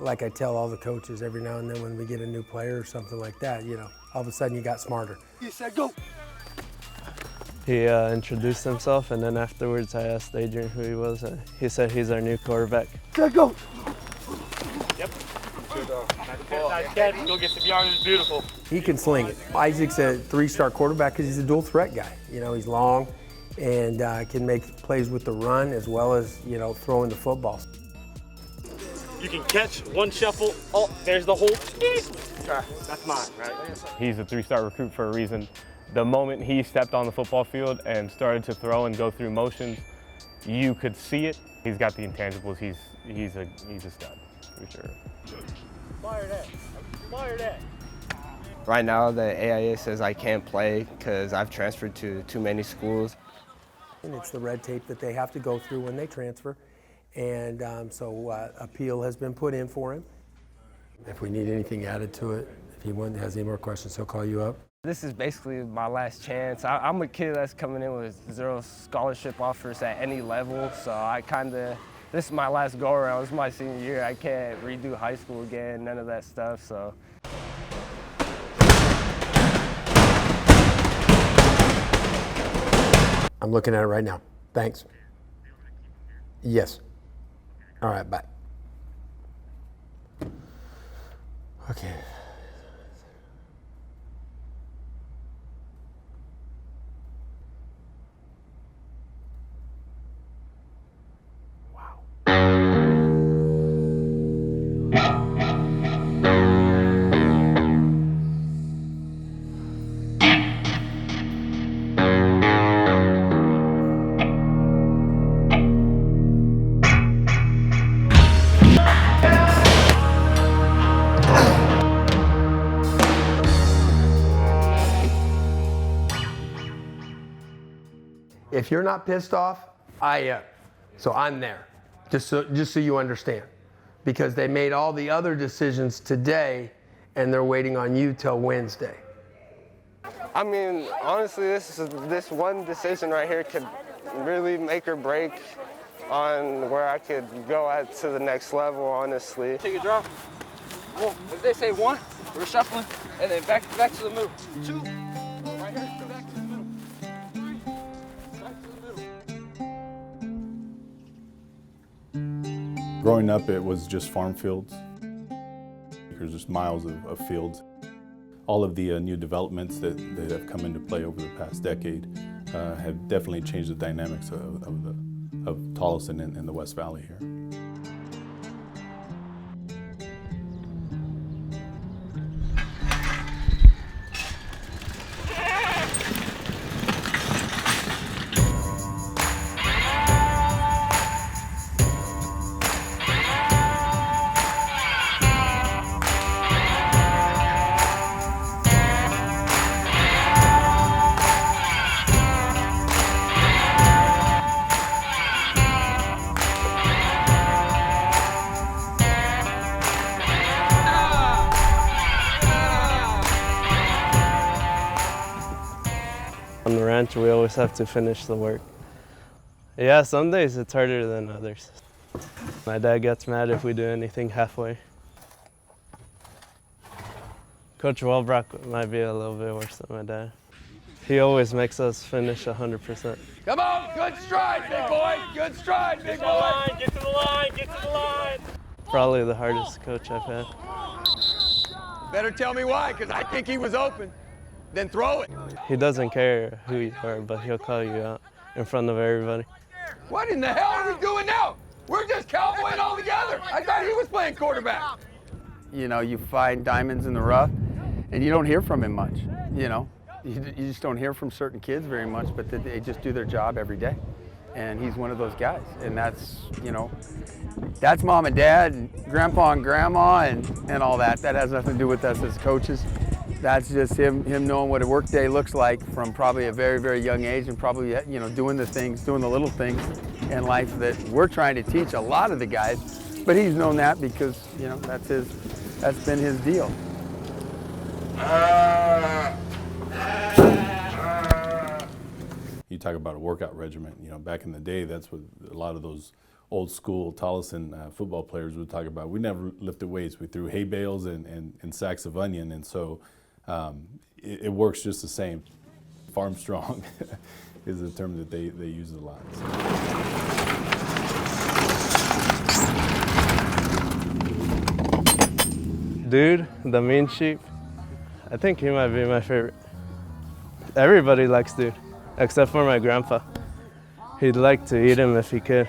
Like I tell all the coaches every now and then when we get a new player or something like that, you know, all of a sudden you got smarter. He said, go. He introduced himself, and then afterwards I asked Adrian who he was. He said he's our new quarterback. Said, go. Yep. Nice catch. Go get some yards. It's beautiful. He can sling it. Isaac's a 3-star quarterback because he's a dual threat guy. You know, he's long and can make plays with the run as well as, you know, throwing the football. You can catch one shuffle. Oh, there's the hole. That's mine, right? He's a 3-star recruit for a reason. The moment he stepped on the football field and started to throw and go through motions, you could see it. He's got the intangibles. He's a stud for sure. Fire that. Fire that. Right now, the AIA says I can't play because I've transferred to too many schools. And it's the red tape that they have to go through when they transfer. And so appeal has been put in for him. If we need anything added to it, if he has any more questions, he'll call you up. This is basically my last chance. I'm a kid that's coming in with 0 scholarship offers at any level, so this is my last go around. This is my senior year. I can't redo high school again, none of that stuff, so. I'm looking at it right now. Thanks. Yes. All right, bye. Okay. If you're not pissed off, I am. So I'm there, just so you understand. Because they made all the other decisions today, and they're waiting on you till Wednesday. I mean, honestly, this one decision right here could really make or break on where I could go to the next level, honestly. Take a drop. Well, if they say 1, we're shuffling, and then back to the middle. 2, right here, back to the middle. 3, back to the middle. Growing up, it was just farm fields. There's just miles of fields. All of the new developments that have come into play over the past decade have definitely changed the dynamics of Tolleson and the West Valley here. On the ranch, we always have to finish the work. Yeah, some days it's harder than others. My dad gets mad if we do anything halfway. Coach Welbrock might be a little bit worse than my dad. He always makes us finish 100%. Come on, good stride, big boy. Good stride, big boy. Get to the line. Get to the line. Probably the hardest coach I've had. Better tell me why, because I think he was open. Then throw it. He doesn't care who you are, but he'll call you out in front of everybody. What in the hell are we doing now? We're just cowboying all together. I thought he was playing quarterback. You know, you find diamonds in the rough, and you don't hear from him much, you know. You just don't hear from certain kids very much, but they just do their job every day. And he's one of those guys. And that's, you know, that's mom and dad and grandpa and grandma and all that. That has nothing to do with us as coaches. That's just him knowing what a work day looks like from probably a very, very young age, and probably, you know, doing the little things in life that we're trying to teach a lot of the guys. But he's known that because, you know, that's been his deal. You talk about a workout regimen, you know, back in the day, that's what a lot of those old school Tolleson football players would talk about. We never lifted weights. We threw hay bales and sacks of onion, and so it works just the same. Farm strong is the term that they use a lot. So. Dude, the mean sheep, I think he might be my favorite. Everybody likes Dude, except for my grandpa. He'd like to eat him if he could.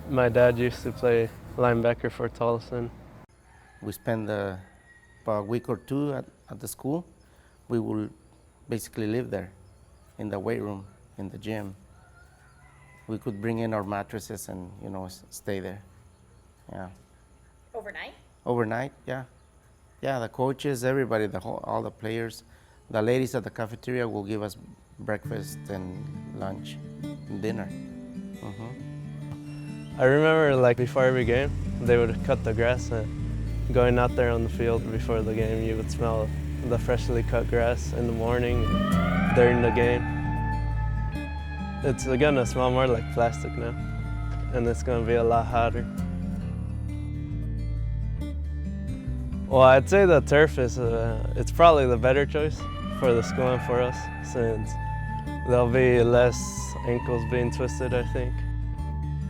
My dad used to play linebacker for Tolleson. We spend about a week or two at the school. We will basically live there, in the weight room, in the gym. We could bring in our mattresses and, you know, stay there. Yeah. Overnight? Overnight, yeah. Yeah, the coaches, everybody, all the players. The ladies at the cafeteria will give us breakfast and lunch and dinner. I remember, like, before every game, they would cut the grass, and going out there on the field before the game, you would smell the freshly cut grass in the morning, during the game. It's gonna smell more like plastic now, and it's gonna be a lot hotter. Well, I'd say the turf is, it's probably the better choice for the school and for us, since there'll be less ankles being twisted, I think.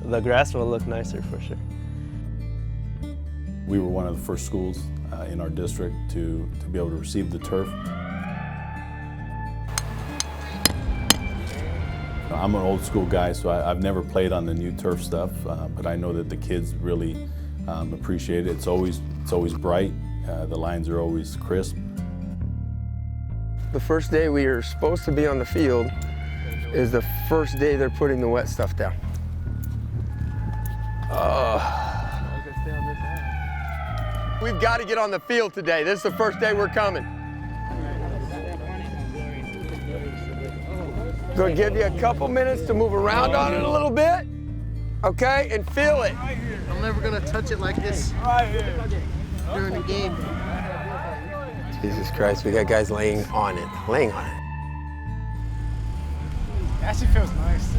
The grass will look nicer for sure. We were one of the first schools in our district to be able to receive the turf. I'm an old school guy, so I've never played on the new turf stuff, but I know that the kids really appreciate it. It's always bright. The lines are always crisp. The first day we are supposed to be on the field is the first day they're putting the wet stuff down. We've got to get on the field today. This is the first day we're coming. Gonna give you a couple minutes to move around on it a little bit, okay, and feel it. I'm never gonna touch it like this during the game. Jesus Christ, we got guys laying on it. Actually feels nice.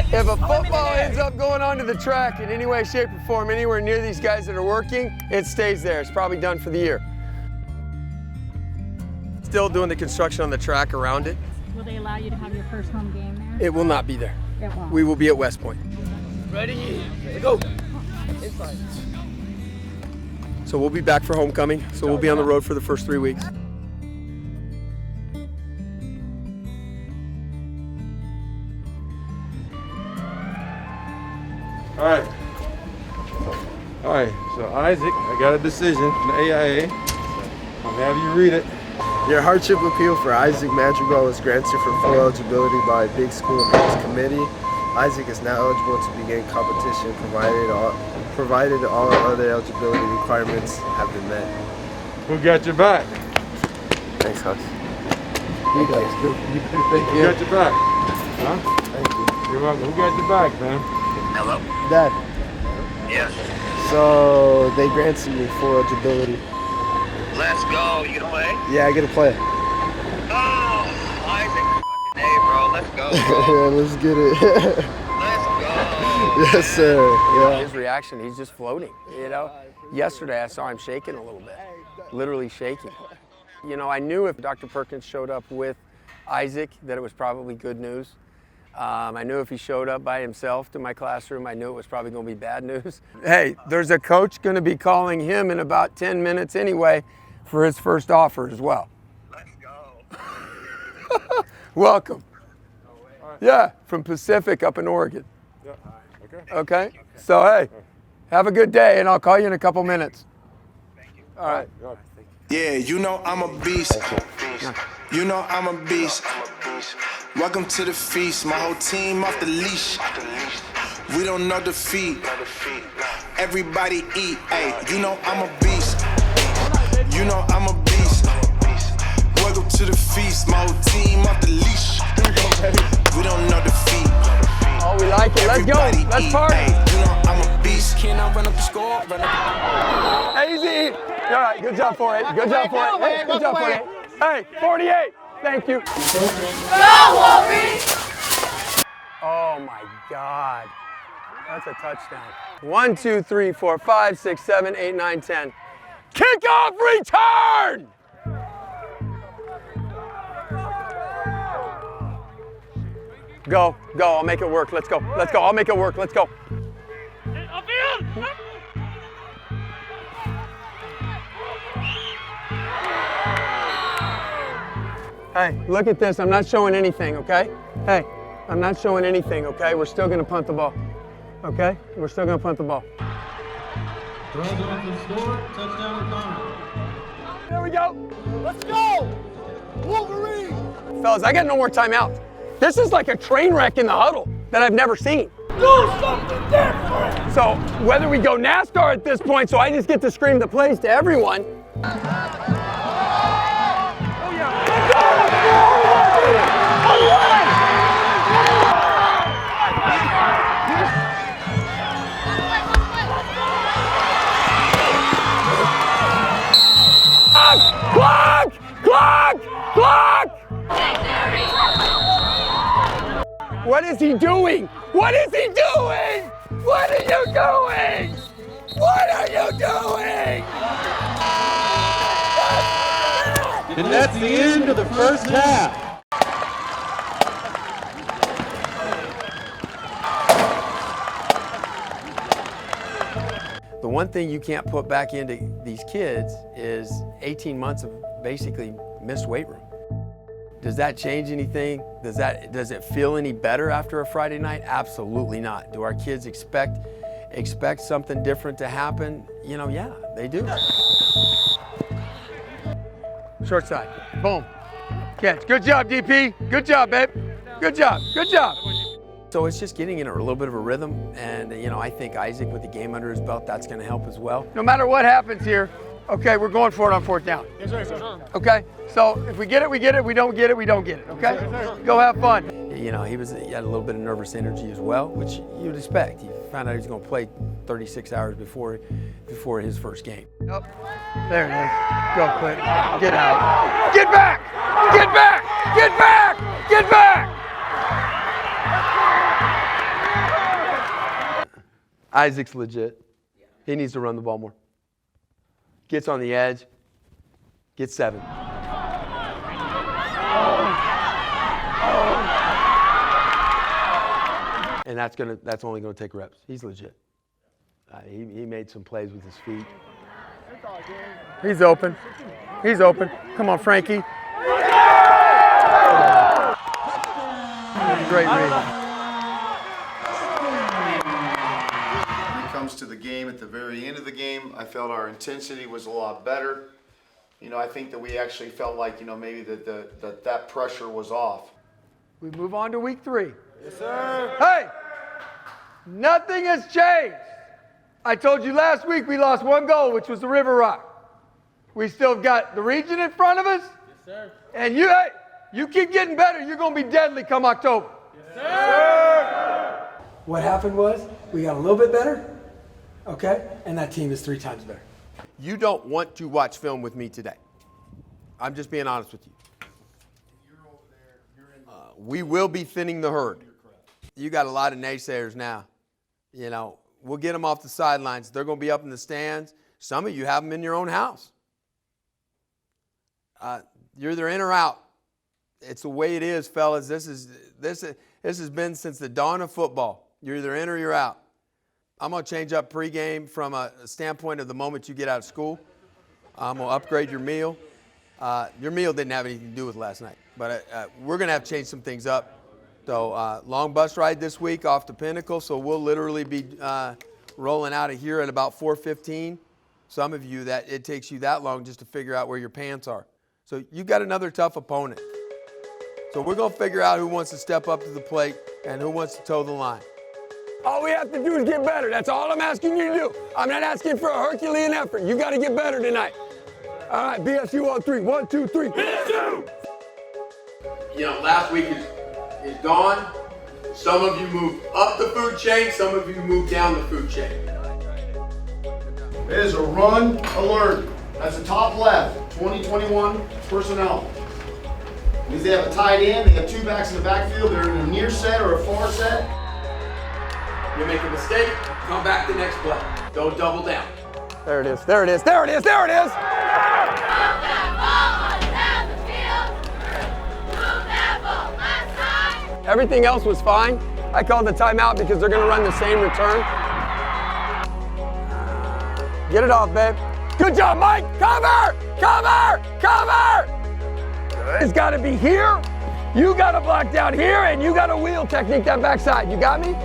If a football ends up going onto the track in any way, shape, or form, anywhere near these guys that are working, it stays there. It's probably done for the year. Still doing the construction on the track around it. Will they allow you to have your first home game there? It will not be there. It won't. We will be at West Point. Ready? Go. Inside. So we'll be back for homecoming. So we'll be on the road for the first 3 weeks. All right, so Isaac, I got a decision from the AIA. I'll have you read it. Your hardship appeal for Isaac Madrigal was granted for full eligibility by a big school appeals committee. Isaac is now eligible to begin competition provided all other eligibility requirements have been met. Who got your back? Thanks, Hux. Who got your back? Huh? Thank you. You're welcome. Who got your back, man? Hello? Dad, Yes. so they granted me full eligibility. Let's go. You gonna play? Yeah, I get to play. Oh, Isaac. Hey, bro. Let's go. Yeah, let's get it. Let's go. Yes, sir. Yeah. His reaction, he's just floating, you know? Yesterday I saw him shaking a little bit, literally shaking. You know, I knew if Dr. Perkins showed up with Isaac that it was probably good news. I knew if he showed up by himself to my classroom, I knew it was probably going to be bad news. Hey, there's a coach going to be calling him in about 10 minutes anyway for his first offer as well. Let's go. Welcome. Yeah, from Pacific up in Oregon. Yeah. Okay? So, hey, have a good day, and I'll call you in a couple minutes. Thank you. All right. Yeah, you know I'm a beast. You know I'm a beast. Welcome to the feast. My whole team off the leash. We don't know defeat. Everybody eat. Hey, you know I'm a beast. You know I'm a beast. Welcome to the feast. My whole team off the leash. We don't know defeat. Oh, we like it. Let's go. Let's party. Hey, you know I'm a beast. Can I run up the score? Easy. All right, good job for it. Good job for it. Good job for it. Hey, 48. Thank you. Go, Wolverine! Oh my God. That's a touchdown. 1, 2, 3, 4, 5, 6, 7, 8, 9, 10. Kickoff return! Go, I'll make it work. Let's go, I'll make it work. Let's go. Hey, look at this. I'm not showing anything, okay? Hey, I'm not showing anything, okay? We're still going to punt the ball, okay? We're still going to punt the ball. Throws it up the score, touchdown O'Connor. There we go. Let's go! Wolverine! Fellas, I got no more timeouts. This is like a train wreck in the huddle that I've never seen. Do something different! So whether we go NASCAR at this point, so I just get to scream the plays to everyone. Clock! Clock! Clock! What is he doing? What is he doing? What are you doing? What are you doing? And that's the end of the first half. The one thing you can't put back into these kids is 18 months of basically missed weight room. Does that change anything? Does it feel any better after a Friday night? Absolutely not. Do our kids expect something different to happen? You know, yeah, they do. Short side, boom, catch. Good job, DP. Good job, babe. Good job, good job. So it's just getting in a little bit of a rhythm, and you know, I think Isaac with the game under his belt, that's going to help as well. No matter what happens here, okay, we're going for it on fourth down. Yes, sir. Okay, so if we get it, we get it. We don't get it, we don't get it. Okay, go have fun. You know, he had a little bit of nervous energy as well, which you'd expect. He found out he was going to play 36 hours before his first game. Yep. There it is. Go, Clint. Get out. Get back! Get back! Get back! Get back! Isaac's legit. He needs to run the ball more. Gets on the edge. Gets 7. And that's only going to take reps. He's legit. He made some plays with his feet. He's open. He's open. Come on, Frankie. Great read. Comes to the game at the very end of the game, I felt our intensity was a lot better. You know, I think that we actually felt like, you know, maybe that pressure was off. We move on to week 3. Yes, sir. Hey, nothing has changed. I told you last week we lost 1 goal, which was the River Rock. We still got the region in front of us. Yes, sir. And you keep getting better, you're going to be deadly come October. Yes, sir. Yes, sir. What happened was we got a little bit better. Okay? And that team is 3 times better. You don't want to watch film with me today. I'm just being honest with you. We will be thinning the herd. You got a lot of naysayers now. You know, we'll get them off the sidelines. They're going to be up in the stands. Some of you have them in your own house. You're either in or out. It's the way it is, fellas. This has been since the dawn of football. You're either in or you're out. I'm going to change up pregame from a standpoint of the moment you get out of school. I'm going to upgrade your meal. Your meal didn't have anything to do with last night, but we're going to have to change some things up. So long bus ride this week off to Pinnacle, so we'll literally be rolling out of here at about 4:15. Some of you, that it takes you that long just to figure out where your pants are. So you've got another tough opponent. So we're going to figure out who wants to step up to the plate and who wants to toe the line. All we have to do is get better. That's all I'm asking you to do. I'm not asking for a Herculean effort. You got to get better tonight. All right, BSU on 3. 1, 2, 3. BSU! You know, last week is gone. Some of you moved up the food chain. Some of you moved down the food chain. It is a run alert. That's the top left, 2021 personnel. Means they have a tight end, they have two backs in the backfield, they're in a near set or a far set. You make a mistake, come back the next play. Don't double down. There it is, there it is, there it is, there it is! Everything else was fine. I called the timeout because they're gonna run the same return. Get it off, babe. Good job, Mike. Cover, cover, cover. It's gotta be here. You gotta block down here and you gotta wheel technique that backside. You got me?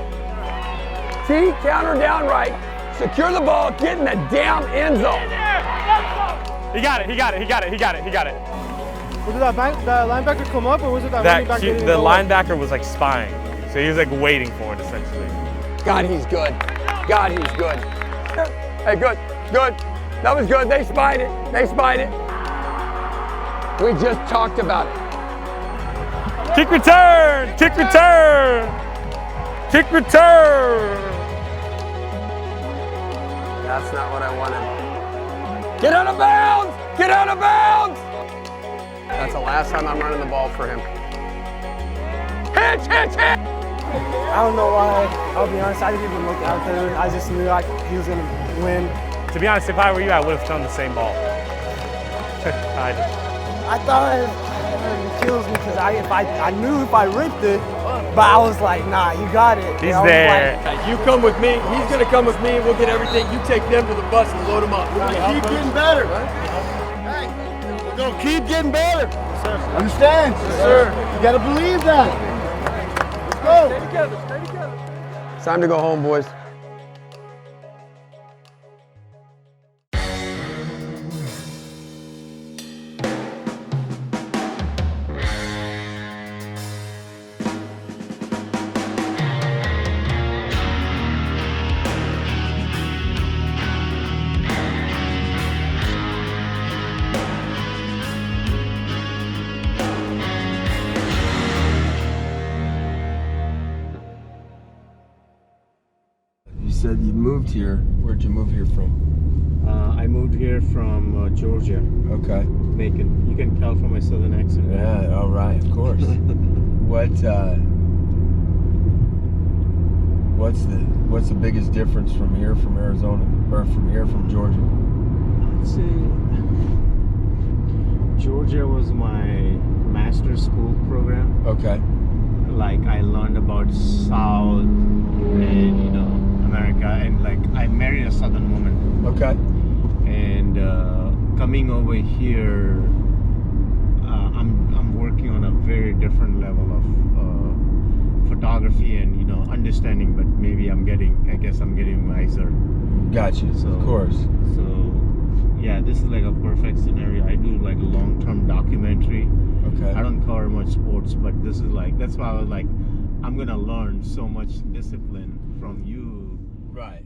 T, counter down right. Secure the ball, get in the damn end zone. He got it, he got it, he got it, he got it, he got it. Was it that linebacker come up, or was it that running back? The linebacker was like spying, so he was like waiting for it essentially. God, he's good. God, he's good. Hey, good, good. That was good. They spied it. They spied it. We just talked about it. Kick return! Kick return! Kick return! That's not what I wanted. Get out of bounds! Get out of bounds! That's the last time I'm running the ball for him. Hitch, hitch, hitch! I don't know why. I'll be honest, I didn't even look out there. I just knew he was gonna win. To be honest, if I were you, I would have thrown the same ball. I thought it kills me because I knew if I ripped it, but I was like, nah, you got it. He's there. Like, you come with me, he's gonna come with me, and we'll get everything. You take them to the bus and load them up. We're gonna keep getting better. Hey, we're gonna keep getting better. Understand? Yes, sir. You gotta believe that. Let's go. Stay together, stay together. It's time to go home, boys. You said you moved here. Where'd you move here from? I moved here from Georgia. Okay. Macon. You can tell from my southern accent. Yeah, all right, of course. What's the biggest difference from here from Arizona, or from here from Georgia? I'd say Georgia was my master's school program. Okay. Like I learned about South and America, and like I married a Southern woman. Okay. And coming over here, I'm working on a very different level of photography and understanding. But maybe I guess I'm getting wiser. Gotcha. So, of course. So yeah, this is like a perfect scenario. I do like a long-term documentary. Okay. I don't cover much sports, but this is like, that's why I was like, I'm gonna learn so much discipline from you. Right.